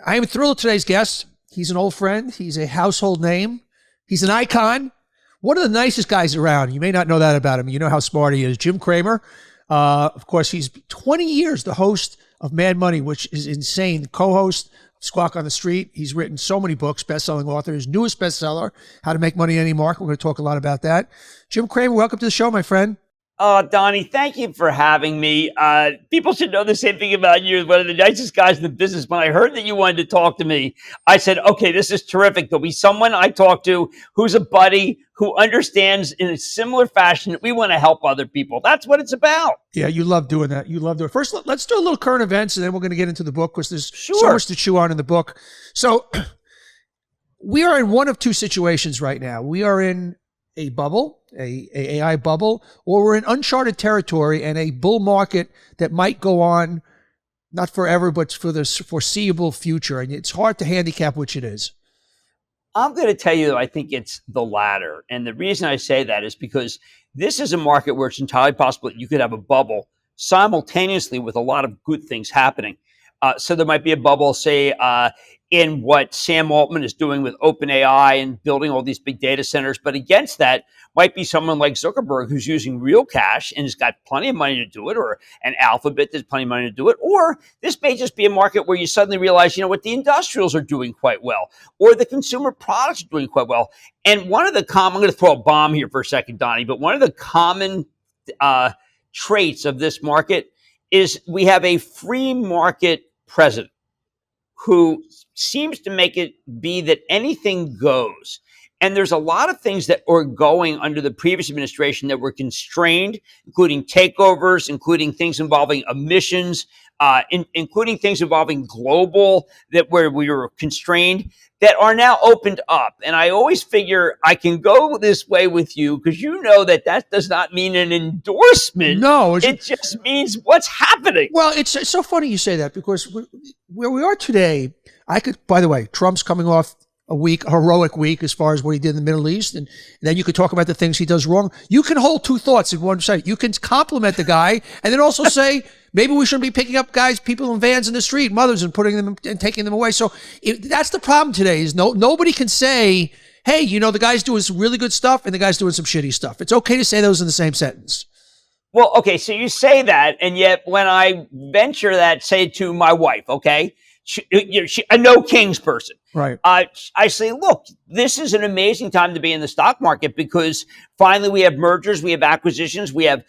I am thrilled with today's guest. He's an old friend. He's a household name. He's an icon. One of the nicest guys around. You may not know that about him. You know how smart he is. Jim Cramer. Of course, he's 20 years the host of Mad Money, which is insane. Co-host of Squawk on the Street. He's written so many books, best-selling author. His newest bestseller, How to Make Money in Any Market. We're going to talk a lot about that. Jim Cramer, welcome to the show, my friend. Donnie, thank you for having me. People should know the same thing about you. One of the nicest guys in the business. When I heard that you wanted to talk to me, I said, okay, this is terrific. There'll be someone I talk to who's a buddy, who understands in a similar fashion that we want to help other people. That's what it's about. Yeah, you love doing that. You love doing it. First, let's do a little current events, and then we're going to get into the book because there's so much to chew on in the book. So we are in one of two situations right now. We are in a bubble, a AI bubble, or we're in uncharted territory and a bull market that might go on not forever, but for the foreseeable future. And it's hard to handicap which it is. I'm going to tell you, I think it's the latter. And the reason I say that is because this is a market where it's entirely possible that you could have a bubble simultaneously with a lot of good things happening. So there might be a bubble, say, in what Sam Altman is doing with OpenAI and building all these big data centers. But against that might be someone like Zuckerberg who's using real cash and has got plenty of money to do it, or an Alphabet that's plenty of money to do it. Or this may just be a market where you suddenly realize, you know what, the industrials are doing quite well, or the consumer products are doing quite well. And one of the I'm going to throw a bomb here for a second, Donnie, but one of the common traits of this market is we have a free market president who seems to make it be that anything goes. And there's a lot of things that were going under the previous administration that were constrained, including takeovers, including things involving emissions, including things involving global, that where we were constrained, that are now opened up. And I always figure I can go this way with you because you know that does not mean an endorsement. No. It just means what's happening. Well, it's so funny you say that because where we are today, by the way, Trump's coming off a heroic week as far as what he did in the Middle East. And then you could talk about the things he does wrong. You can hold two thoughts in one side. You can compliment the guy and then also say, maybe we shouldn't be picking up people in vans in the street, mothers, and putting them and taking them away. So that's the problem today is nobody can say, hey, you know, the guy's doing some really good stuff and the guy's doing some shitty stuff. It's okay to say those in the same sentence. Well, okay, so you say that, and yet when I venture that, say to my wife, okay, she, a no kings person. Right. I say, look, this is an amazing time to be in the stock market because finally we have mergers, we have acquisitions, we have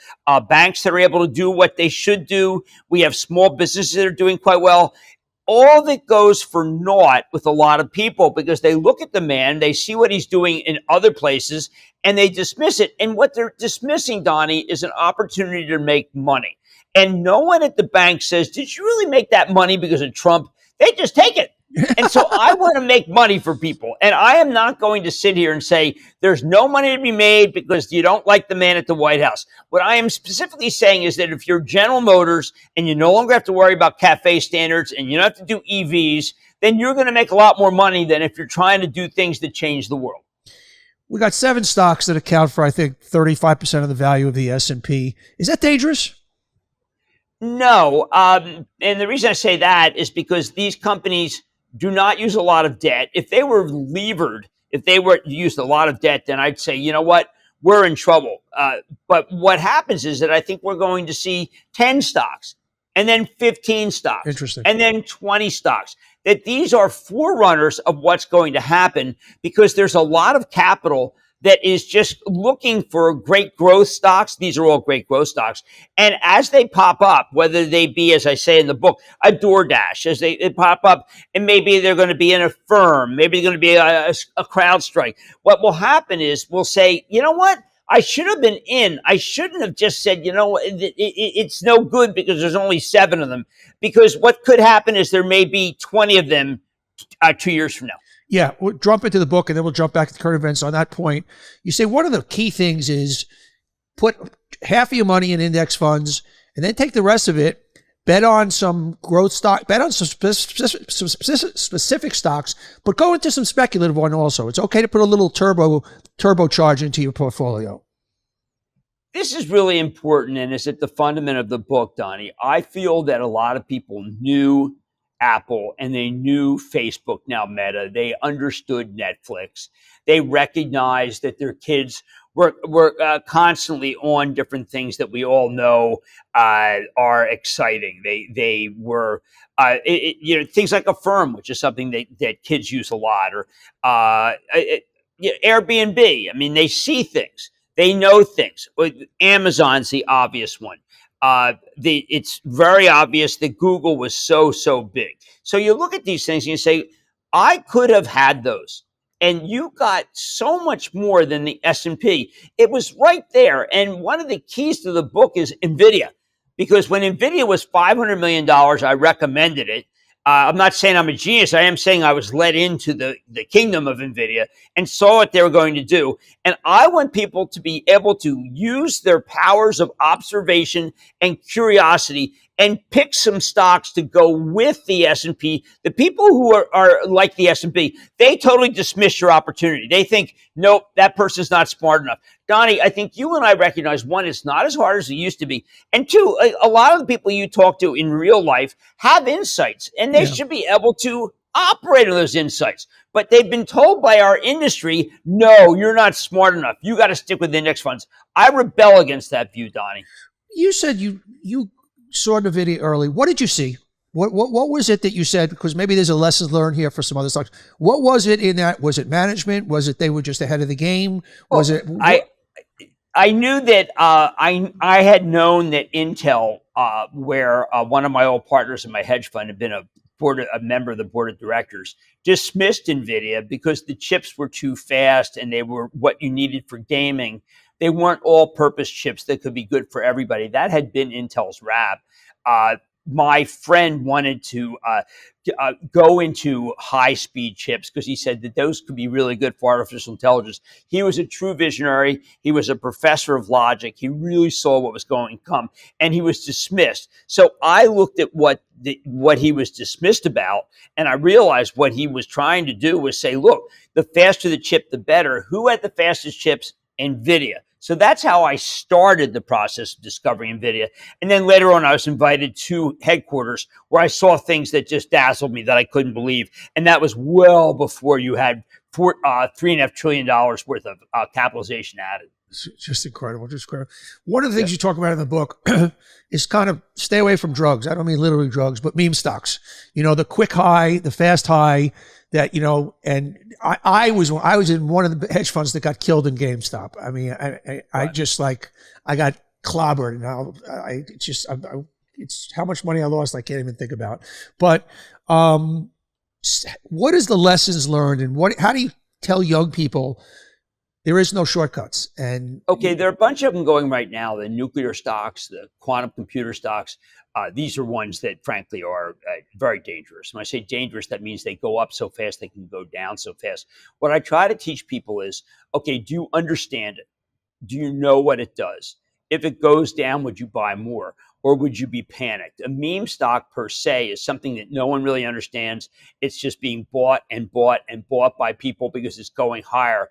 banks that are able to do what they should do. We have small businesses that are doing quite well. All that goes for naught with a lot of people because they look at the man, they see what he's doing in other places, and they dismiss it. And what they're dismissing, Donnie, is an opportunity to make money. And no one at the bank says, did you really make that money because of Trump? They just take it. And so I want to make money for people. And I am not going to sit here and say there's no money to be made because you don't like the man at the White House. What I am specifically saying is that if you're General Motors and you no longer have to worry about CAFE standards and you don't have to do EVs, then you're going to make a lot more money than if you're trying to do things that change the world. We got 7 stocks that account for, I think, 35% of the value of the S&P. Is that dangerous? No. And the reason I say that is because these companies do not use a lot of debt. If they were levered, if they were used a lot of debt, then I'd say, you know what, we're in trouble. But what happens is that I think we're going to see 10 stocks and then 15 stocks. Interesting. And then 20 stocks. That these are forerunners of what's going to happen because there's a lot of capital that is just looking for great growth stocks. These are all great growth stocks. And as they pop up, whether they be, as I say in the book, a DoorDash, as they pop up, and maybe they're going to be in a firm, maybe they're going to be a CrowdStrike. What will happen is we'll say, you know what? I should have been in. I shouldn't have just said, you know, it's no good because there's only 7 of them. Because what could happen is there may be 20 of them 2 years from now. Yeah, we'll jump into the book and then we'll jump back to the current events on that point. You say one of the key things is put half of your money in index funds and then take the rest of it, bet on some growth stock, bet on some specific stocks, but go into some speculative one also. It's okay to put a little turbocharge into your portfolio. This is really important and is at the fundament of the book, Donnie. I feel that a lot of people knew Apple and they knew Facebook, now Meta. They understood Netflix. They recognized that their kids were constantly on different things that we all know are exciting. They were things like Affirm, which is something that kids use a lot, or Airbnb. I mean, they see things, they know things. Amazon's the obvious one. It's very obvious that Google was so big. So you look at these things and you say, I could have had those, and you got so much more than the S&P. It was right there. And one of the keys to the book is NVIDIA, because when NVIDIA was $500 million, I recommended it. I'm not saying I'm a genius. I am saying I was led into the kingdom of NVIDIA and saw what they were going to do. And I want people to be able to use their powers of observation and curiosity and pick some stocks to go with the S&P. The people who are like the S&P, they totally dismiss your opportunity. They think, nope, that person's not smart enough. Donnie, I think you and I recognize, one, it's not as hard as it used to be. And two, a lot of the people you talk to in real life have insights, and they should be able to operate on those insights. But they've been told by our industry, no, you're not smart enough. You got to stick with index funds. I rebel against that view, Donnie. You said you saw the video early. What did you see? What was it that you said? Because maybe there's a lesson learned here for some other stocks. What was it in that? Was it management? Was it they were just ahead of the game? Was it? I knew that I had known that Intel, where one of my old partners in my hedge fund had been a member of the board of directors, dismissed NVIDIA because the chips were too fast and they were what you needed for gaming. They weren't all-purpose chips that could be good for everybody. That had been Intel's rap. My friend wanted to go into high-speed chips because he said that those could be really good for artificial intelligence. He was a true visionary. He was a professor of logic. He really saw what was going to come, and he was dismissed. So I looked at what he was dismissed about, and I realized what he was trying to do was say, look, the faster the chip, the better. Who had the fastest chips? NVIDIA. So that's how I started the process of discovering NVIDIA. And then later on, I was invited to headquarters where I saw things that just dazzled me that I couldn't believe. And that was well before you had $3.5 trillion worth of capitalization added. It's just incredible. Just incredible. One of the things you talk about in the book is kind of stay away from drugs. I don't mean literally drugs, but meme stocks. You know, the quick high, the fast high. That, you know, and I was in one of the hedge funds that got killed in GameStop. I mean, I just like, I got clobbered, and it's how much money I lost I can't even think about. But what is the lessons learned, and how do you tell young people there is no shortcuts? And okay, there are a bunch of them going right now. The nuclear stocks, the quantum computer stocks. These are ones that, frankly, are very dangerous. When I say dangerous, that means they go up so fast, they can go down so fast. What I try to teach people is, okay, do you understand it? Do you know what it does? If it goes down, would you buy more? Or would you be panicked? A meme stock per se is something that no one really understands. It's just being bought and bought and bought by people because it's going higher.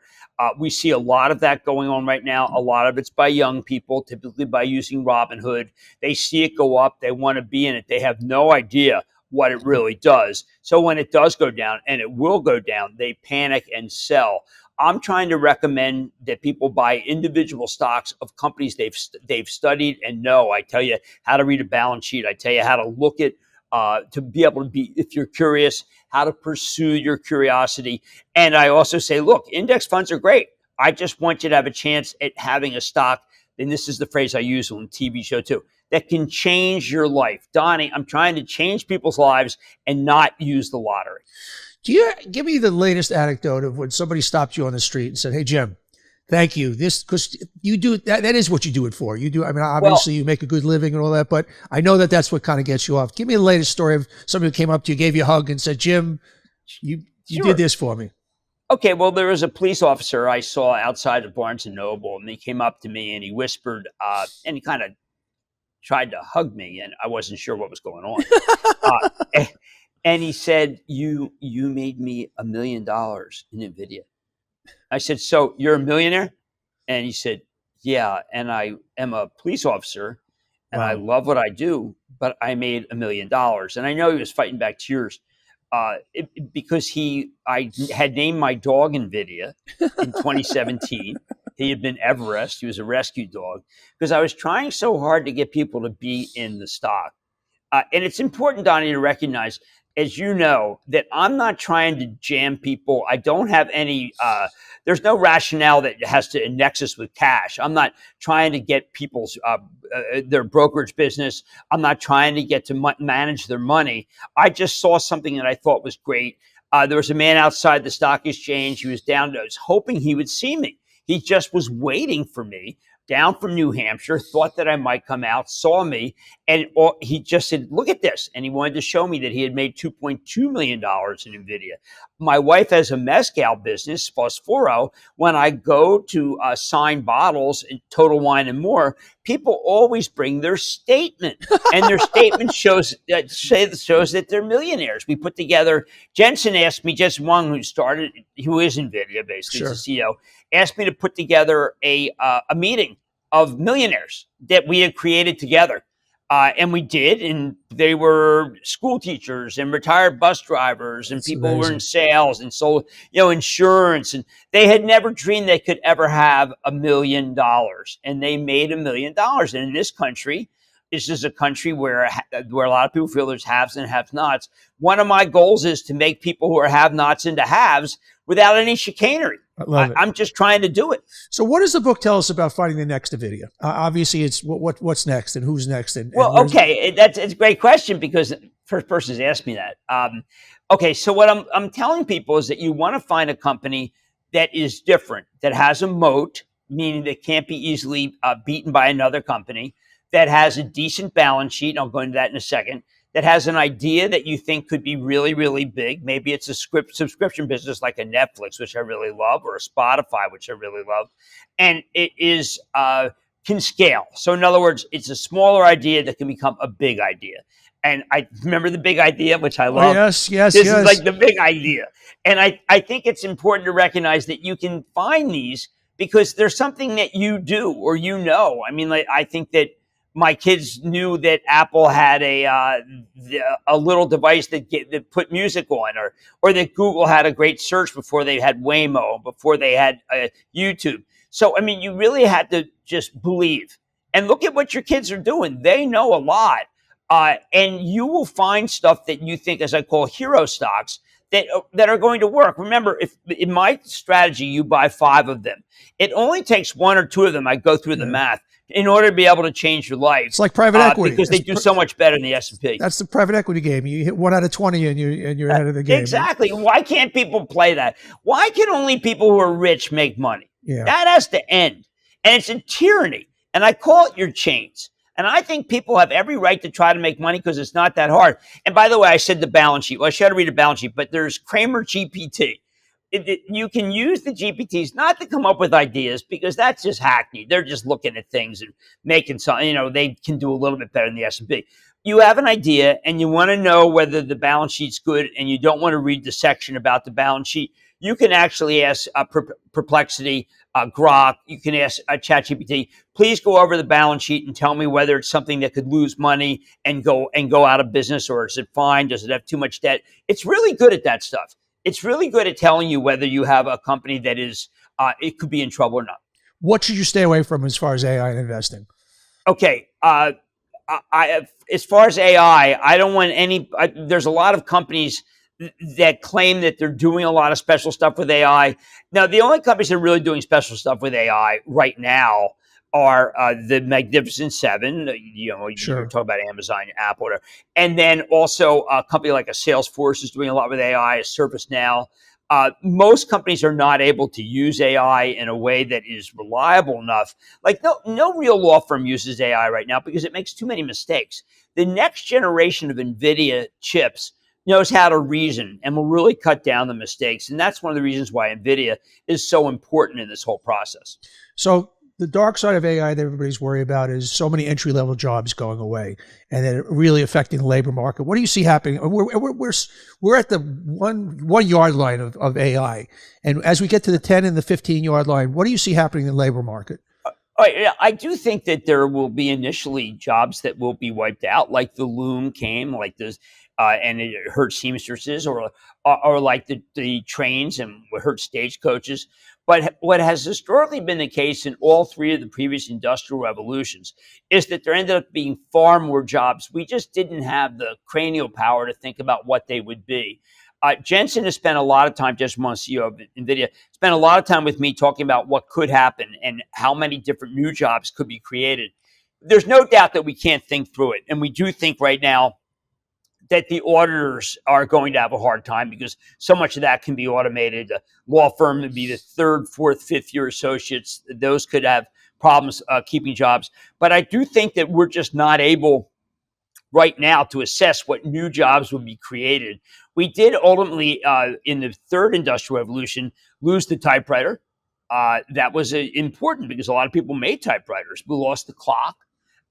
We see a lot of that going on right now. A lot of it's by young people, typically by using Robinhood. They see it go up. They want to be in it. They have no idea what it really does. So when it does go down, and it will go down, they panic and sell. I'm trying to recommend that people buy individual stocks of companies they've studied and know. I tell you how to read a balance sheet. I tell you how to look at to be able to be, if you're curious, how to pursue your curiosity. And I also say, look, index funds are great. I just want you to have a chance at having a stock, and this is the phrase I use on TV show too, that can change your life. Donnie, I'm trying to change people's lives and not use the lottery. Do you give me the latest anecdote of when somebody stopped you on the street and said, "Hey, Jim, thank you. This, because you do that is what you do it for. You do. I mean, obviously you make a good living and all that, but I know that that's what kind of gets you off. Give me the latest story of somebody who came up to you, gave you a hug, and said, "Jim, you did this for me." Okay, well, there was a police officer I saw outside of Barnes and Noble, and he came up to me and he whispered, and he kind of tried to hug me, and I wasn't sure what was going on. And he said, you made me $1 million in NVIDIA. I said, so you're a millionaire? And he said, yeah, and I am a police officer, and I Wow. love what I do, but I made $1 million. And I know he was fighting back tears because I had named my dog Nvidia in 2017. He had been Everest. He was a rescue dog because I was trying so hard to get people to be in the stock. And it's important, Donnie, to recognize, as you know, that I'm not trying to jam people. I don't have any, there's no rationale that has to nexus with cash. I'm not trying to get people's, their brokerage business. I'm not trying to get to manage their money. I just saw something that I thought was great. There was a man outside the stock exchange. He was down. I was hoping he would see me. He just was waiting for me down from New Hampshire, thought that I might come out, saw me, and he just said, look at this. And he wanted to show me that he had made $2.2 million in NVIDIA. My wife has a mezcal business, Fosforo. When I go to sign bottles in Total Wine and More, people always bring their statement. And their statement shows that they're millionaires. We put together, Jensen Wang, who is NVIDIA, basically, Sure. is the CEO, asked me to put together a meeting of millionaires that we had created together. And we did, and they were school teachers and retired bus drivers and That's people who were in amazing. sales and sold, insurance. And they had never dreamed they could ever have $1 million. And they made $1 million. And in this country, this is a country where a lot of people feel there's haves and have-nots. One of my goals is to make people who are have-nots into haves without any chicanery. I love it. I'm just trying to do it. So what does the book tell us about finding the next NVIDIA? Obviously, it's what's next and who's next. And okay, it's a great question because the first person has asked me that. Okay, so what I'm telling people is that you want to find a company that is different, that has a moat, meaning that can't be easily beaten by another company, that has a decent balance sheet, and I'll go into that in a second, that has an idea that you think could be really, really big. Maybe it's a subscription business like a Netflix, which I really love, or a Spotify, which I really love. And it is can scale. So in other words, it's a smaller idea that can become a big idea. And I remember the big idea, which I love. Yes. This is like the big idea. And I think it's important to recognize that you can find these because there's something that you do or I mean, like, I think that my kids knew that Apple had a little device that put music on, or that Google had a great search before they had Waymo, before they had YouTube. So, I mean, you really had to just believe. And look at what your kids are doing. They know a lot. And you will find stuff that you think, as I call hero stocks, that are going to work. Remember, if in my strategy, you buy 5 of them, it only takes 1 or 2 of them. I go through the math in order to be able to change your life. It's like private equity because they do so much better in the S&P. That's the private equity game. You hit 1 out of 20 and you're ahead of the game. Exactly. Why can't people play that? Why can only people who are rich make money? Yeah. That has to end. And it's a tyranny. And I call it your chains. And I think people have every right to try to make money because it's not that hard. And by the way, I said the balance sheet. Well, I should read a balance sheet, but there's Cramer GPT. You can use the GPTs not to come up with ideas because that's just hackneyed. They're just looking at things and making something, they can do a little bit better than the S&P. You have an idea and you want to know whether the balance sheet's good and you don't want to read the section about the balance sheet. You can actually ask Perplexity, Grok, you can ask ChatGPT, please go over the balance sheet and tell me whether it's something that could lose money and go out of business, or is it fine? Does it have too much debt? It's really good at that stuff. It's really good at telling you whether you have a company that is, it could be in trouble or not. What should you stay away from as far as AI and investing? Okay. As far as AI, I don't want there's a lot of companies that claim that they're doing a lot of special stuff with AI. Now, the only companies that are really doing special stuff with AI right now are the Magnificent Seven. You talk about Amazon, Apple, whatever. And then also a company like a Salesforce is doing a lot with AI, a ServiceNow. Most companies are not able to use AI in a way that is reliable enough. Like no real law firm uses AI right now because it makes too many mistakes. The next generation of NVIDIA chips knows how to reason and will really cut down the mistakes. And that's one of the reasons why NVIDIA is so important in this whole process. So the dark side of AI that everybody's worried about is so many entry-level jobs going away and then really affecting the labor market. What do you see happening? We're at the one yard line of AI. And as we get to the 10 and the 15 yard line, what do you see happening in the labor market? Oh, yeah, I do think that there will be initially jobs that will be wiped out, like the loom came, like this, and it hurt seamstresses, or like the trains and what hurt stagecoaches. But what has historically been the case in all three of the previous industrial revolutions is that there ended up being far more jobs. We just didn't have the cranial power to think about what they would be. Jensen has spent a lot of time, just one CEO of NVIDIA, spent a lot of time with me talking about what could happen and how many different new jobs could be created. There's no doubt that we can't think through it. And we do think right now that the auditors are going to have a hard time because so much of that can be automated. A law firm would be the third, fourth, fifth year associates. Those could have problems keeping jobs. But I do think that we're just not able right now to assess what new jobs would be created. We did ultimately, in the third industrial revolution, lose the typewriter. That was important because a lot of people made typewriters. We lost the clock.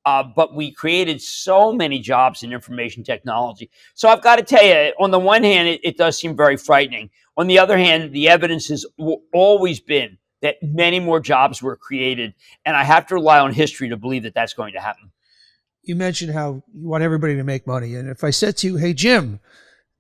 But we created so many jobs in information technology. So I've got to tell you, on the one hand, it does seem very frightening. On the other hand, the evidence has always been that many more jobs were created. And I have to rely on history to believe that that's going to happen. You mentioned how you want everybody to make money. And if I said to you, hey, Jim,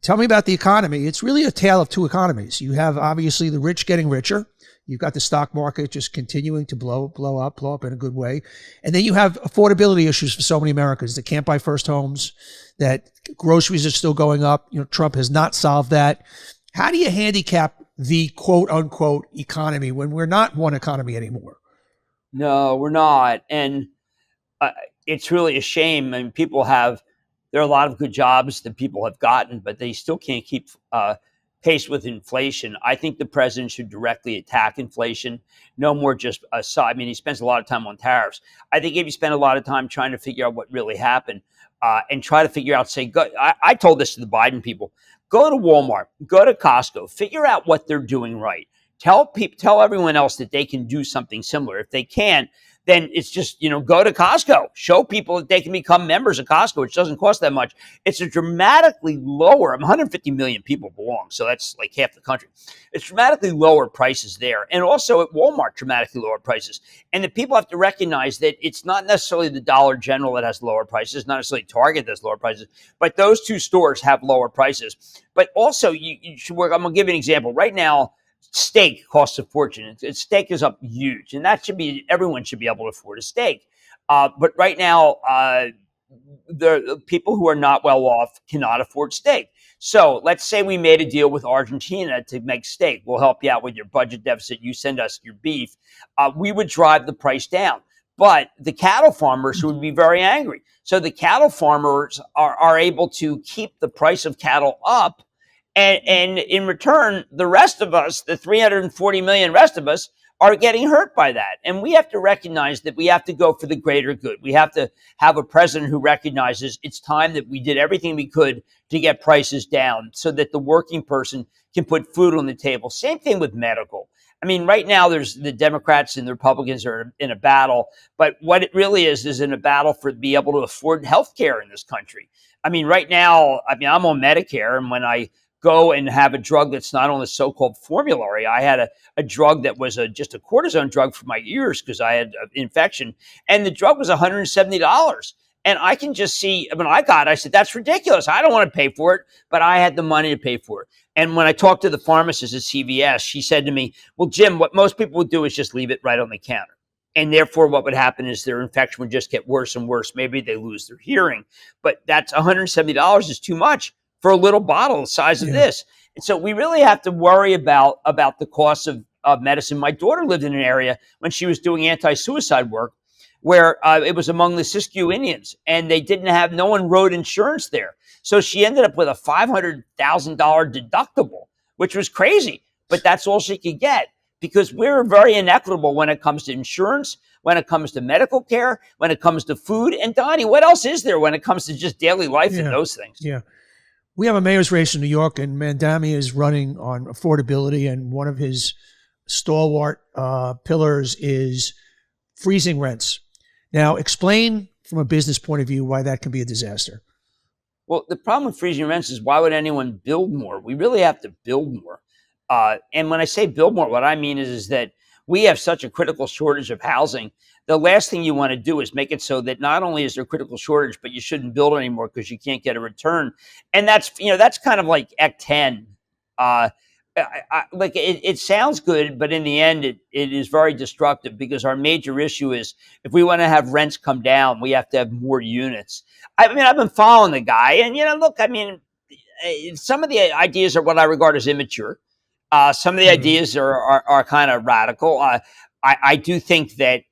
tell me about the economy, it's really a tale of two economies. You have obviously the rich getting richer. You've got the stock market just continuing to blow up in a good way. And then you have affordability issues for so many Americans that can't buy first homes, that groceries are still going up. You know, Trump has not solved that. How do you handicap the quote unquote economy when we're not one economy anymore? No, we're not. And it's really a shame. I mean, there are a lot of good jobs that people have gotten, but they still can't keep pace with inflation. I think the president should directly attack inflation. No more just I mean, he spends a lot of time on tariffs. I think if you spend a lot of time trying to figure out what really happened and try to figure out, I told this to the Biden people, go to Walmart, go to Costco, figure out what they're doing right. Tell everyone else that they can do something similar. If they can't, then it's just, go to Costco. Show people that they can become members of Costco, which doesn't cost that much. It's a dramatically lower, 150 million people belong, so that's like half the country. It's dramatically lower prices there. And also at Walmart, dramatically lower prices. And the people have to recognize that it's not necessarily the Dollar General that has lower prices, not necessarily Target that has lower prices, but those two stores have lower prices. But also, you should work. I'm going to give you an example. Right now, steak costs a fortune. Steak is up huge, and everyone should be able to afford a steak. But right now, the people who are not well off cannot afford steak. So let's say we made a deal with Argentina to make steak. We'll help you out with your budget deficit. You send us your beef. We would drive the price down. But the cattle farmers would be very angry. So the cattle farmers are able to keep the price of cattle up. And in return, the rest of us, the 340 million rest of us, are getting hurt by that. And we have to recognize that we have to go for the greater good. We have to have a president who recognizes it's time that we did everything we could to get prices down so that the working person can put food on the table. Same thing with medical. I mean, right now, there's the Democrats and the Republicans are in a battle. But what it really is in a battle for be able to afford health care in this country. I mean, right now, I'm on Medicare. And when I go and have a drug that's not on the so-called formulary. I had a drug that was just a cortisone drug for my ears because I had an infection, and the drug was $170. And I can just see, when I said, that's ridiculous. I don't want to pay for it, but I had the money to pay for it. And when I talked to the pharmacist at CVS, she said to me, well, Jim, what most people would do is just leave it right on the counter. And therefore, what would happen is their infection would just get worse and worse. Maybe they lose their hearing, but that's $170 is too much for a little bottle the size of this. And so we really have to worry about the cost of medicine. My daughter lived in an area when she was doing anti-suicide work where it was among the Siskiyou Indians, and no one wrote insurance there. So she ended up with a $500,000 deductible, which was crazy, but that's all she could get because we're very inequitable when it comes to insurance, when it comes to medical care, when it comes to food. And Donnie, what else is there when it comes to just daily life and those things? Yeah. We have a mayor's race in New York, and Mandami is running on affordability, and one of his stalwart pillars is freezing rents. Now, explain from a business point of view why that can be a disaster. Well, the problem with freezing rents is why would anyone build more? We really have to build more. And when I say build more, what I mean is that we have such a critical shortage of housing. The last thing you want to do is make it so that not only is there a critical shortage, but you shouldn't build anymore because you can't get a return. And that's kind of like Act 10. Uh, like it sounds good, but in the end, it is very destructive because our major issue is if we want to have rents come down, we have to have more units. I mean, I've been following the guy, and look, I mean, some of the ideas are what I regard as immature. Some of the ideas are kind of radical. I do think that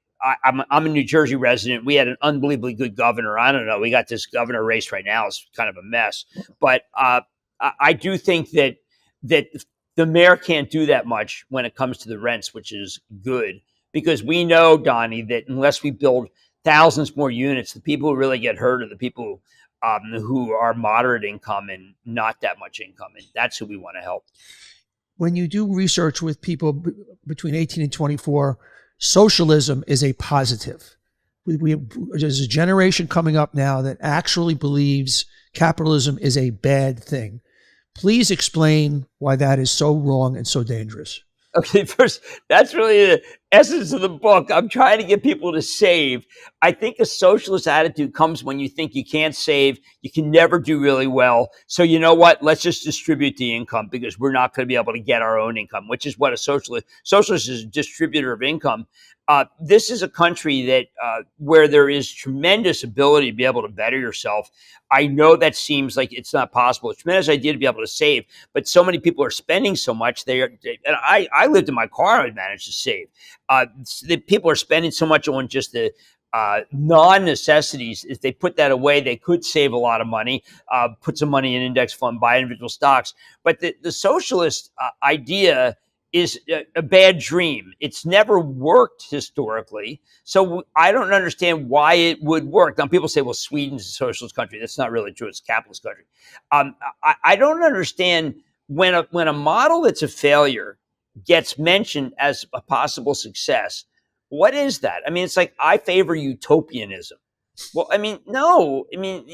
I'm a New Jersey resident. We had an unbelievably good governor. I don't know. We got this governor race right now. It's kind of a mess. But I do think that the mayor can't do that much when it comes to the rents, which is good because we know, Donnie, that unless we build thousands more units, the people who really get hurt are the people who are moderate income and not that much income, and that's who we want to help. When you do research with people between 18 and 24, socialism is a positive. There's a generation coming up now that actually believes capitalism is a bad thing. Please explain why that is so wrong and so dangerous. Okay, first, that's really the essence of the book. I'm trying to get people to save. I think a socialist attitude comes when you think you can't save, you can never do really well. So you know what? Let's just distribute the income because we're not going to be able to get our own income, which is what a socialist is a distributor of income. This is a country that where there is tremendous ability to be able to better yourself. I know that seems like it's not possible. It's a tremendous idea to be able to save, but so many people are spending so much. And I lived in my car. I managed to save. The people are spending so much on just the non-necessities. If they put that away, they could save a lot of money, put some money in index fund, buy individual stocks. But the socialist idea is a bad dream. It's never worked historically. So I don't understand why it would work. Now people say, well, Sweden's a socialist country. That's not really true. It's a capitalist country. I don't understand when a model that's a failure gets mentioned as a possible success. What is that? I mean, it's like, I favor utopianism. Well, I mean, no, I mean,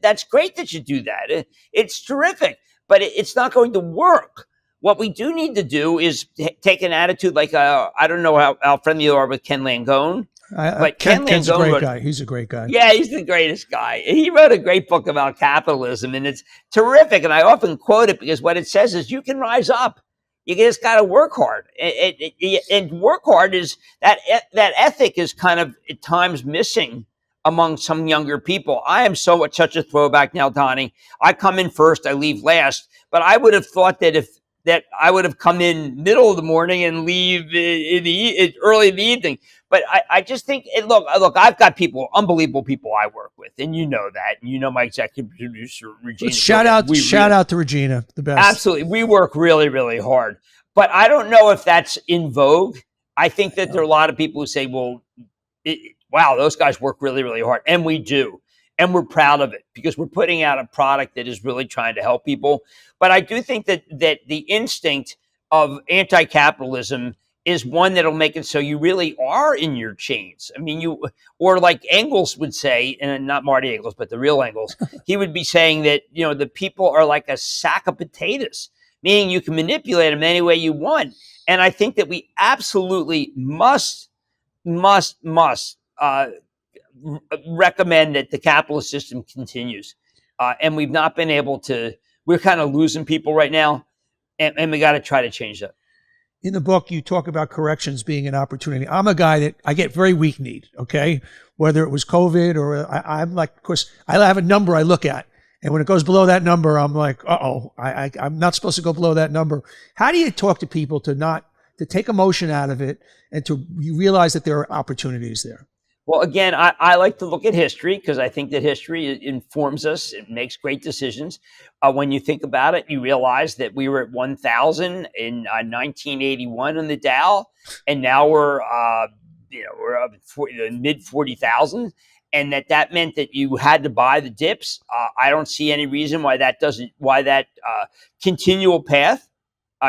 that's great that you do that. It's terrific, but it's not going to work. What we do need to do is take an attitude like, I don't know how friendly you are with Ken Langone. But Ken's a great guy. He's a great guy. Yeah, he's the greatest guy. He wrote a great book about capitalism, and it's terrific. And I often quote it because what it says is you can rise up. You just got to work hard. And work hard is that ethic is kind of at times missing among some younger people. I am such a throwback now, Donnie. I come in first, I leave last. But I would have thought that I would have come in middle of the morning and leave early in the evening. But I just think, look, I've got unbelievable people I work with, and you know that. And you know my executive producer, Regina. Shout out to Regina, the best. Absolutely. We work really, really hard. But I don't know if that's in vogue. I think that there are a lot of people who say, well, wow, those guys work really, really hard. And we do. And we're proud of it because we're putting out a product that is really trying to help people. But I do think that the instinct of anti-capitalism is one that'll make it so you really are in your chains. I mean, or like Engels would say, and not Marty Engels, but the real Engels, he would be saying that, the people are like a sack of potatoes, meaning you can manipulate them any way you want. And I think that we absolutely must recommend that the capitalist system continues. And we've not been able to, we're kind of losing people right now, and we got to try to change that. In the book, you talk about corrections being an opportunity. I'm a guy that I get very weak-kneed, okay? Whether it was COVID or I'm like, of course, I have a number I look at. And when it goes below that number, I'm like, I'm not supposed to go below that number. How do you talk to people to take emotion out of it and you realize that there are opportunities there? Well, again, I like to look at history because I think that history informs us. It makes great decisions. When you think about it, you realize that we were at 1,000 in 1981 on the Dow, and now we're up at mid 40,000, and that meant that you had to buy the dips. I don't see any reason why that continual path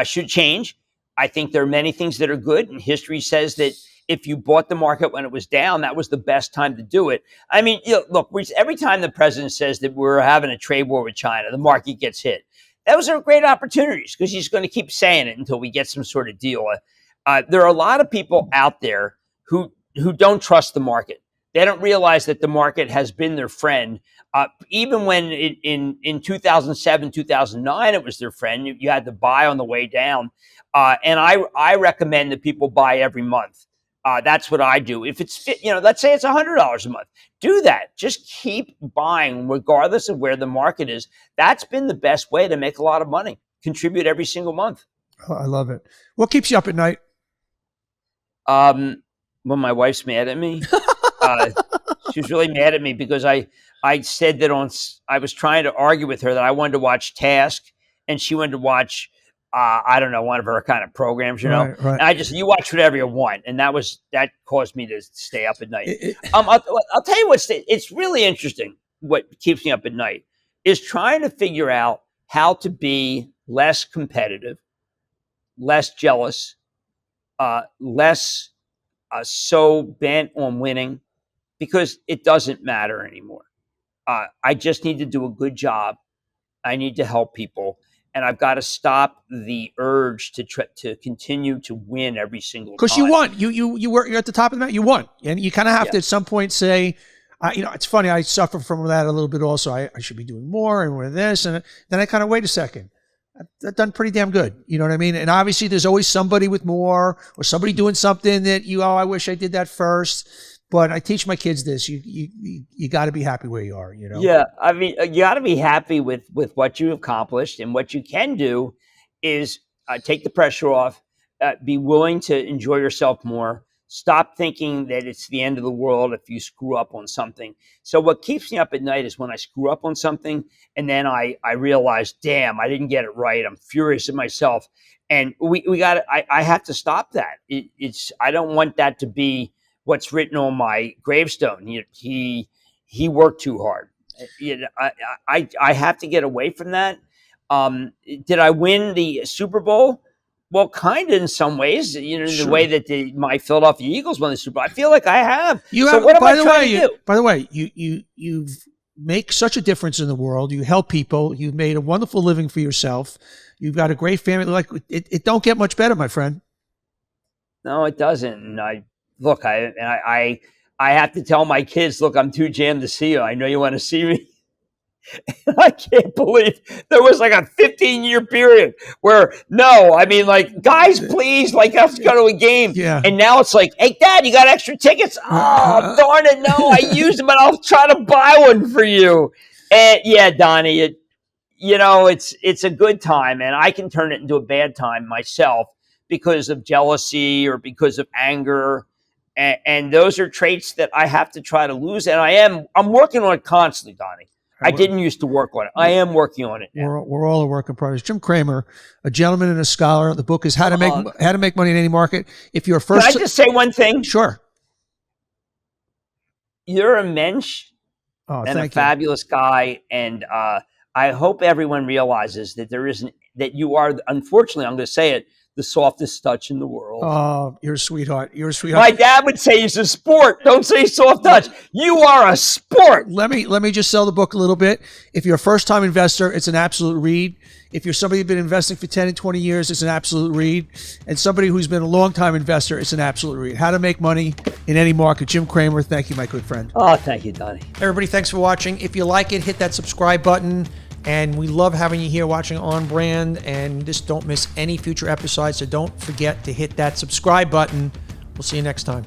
should change. I think there are many things that are good, and history says that if you bought the market when it was down, that was the best time to do it. I mean, look, every time the president says that we're having a trade war with China, the market gets hit. Those are great opportunities because he's going to keep saying it until we get some sort of deal. There are a lot of people out there who don't trust the market. They don't realize that the market has been their friend. Even when in 2007, 2009, it was their friend. You had to buy on the way down. And I recommend that people buy every month. That's what I do. If it's, let's say it's $100 a month, do that. Just keep buying regardless of where the market is. That's been the best way to make a lot of money. Contribute every single month. Oh, I love it. What keeps you up at night? When my wife's mad at me. She was really mad at me because I said that I was trying to argue with her that I wanted to watch Task and she wanted to watch I don't know, one of her kind of programs, Right. And I just, you watch whatever you want, and that caused me to stay up at night. I'll tell you it's really interesting. What keeps me up at night is trying to figure out how to be less competitive, less jealous, less so bent on winning, because it doesn't matter anymore. I just need to do a good job. I need to help people, and I've got to stop the urge to continue to win every single time. Because you won. You're at the top of the mountain. You won, and you kind of have to at some point say, it's funny. I suffer from that a little bit also. I should be doing more and with this, and then I kind of wait a second. I've done pretty damn good. You know what I mean? And obviously there's always somebody with more or somebody doing something that I wish I did that first. But I teach my kids this. You got to be happy where you are, Yeah. I mean, you got to be happy with what you accomplished. And what you can do is take the pressure off, be willing to enjoy yourself more. Stop thinking that it's the end of the world if you screw up on something. So what keeps me up at night is when I screw up on something and then I realize, damn, I didn't get it right. I'm furious at myself. And I have to stop that. I don't want that to be what's written on my gravestone. He worked too hard. I have to get away from that. Did I win the Super Bowl? Well, kind of in some ways, Sure. The way that my Philadelphia Eagles won the Super Bowl. I feel like I have. By the way, you make such a difference in the world. You help people. You've made a wonderful living for yourself. You've got a great family. Like it don't get much better, my friend. No, it doesn't. And I have to tell my kids, look, I'm too jammed to see you. I know you want to see me. I can't believe there was like a 15-year period where guys, please, let's go to a game. Yeah. And now it's like, hey, Dad, you got extra tickets? Oh, darn it. No, I used them, but I'll try to buy one for you. And yeah, Donnie, it's a good time, and I can turn it into a bad time myself because of jealousy or because of anger. And those are traits that I have to try to lose. And I'm working on it constantly, Donnie. I didn't used to work on it. I am working on it now. We're all a work in progress. Jim Cramer, a gentleman and a scholar. The book is How to Make Money in Any Market. If you're first, can I just say one thing? Sure. You're a mensch and a fabulous guy, and I hope everyone realizes that you are. Unfortunately, I'm going to say it, the softest touch in the world. Oh, you're a sweetheart. You're a sweetheart. My dad would say he's a sport. Don't say soft touch. You are a sport. Let me just sell the book a little bit. If you're a first-time investor, it's an absolute read. If you're somebody who's been investing for 10 and 20 years, it's an absolute read. And somebody who's been a long-time investor, it's an absolute read. How to Make Money in Any Market. Jim Cramer, thank you, my good friend. Oh, thank you, Donnie. Everybody, thanks for watching. If you like it, hit that subscribe button. And we love having you here watching On Brand. And just don't miss any future episodes. So don't forget to hit that subscribe button. We'll see you next time.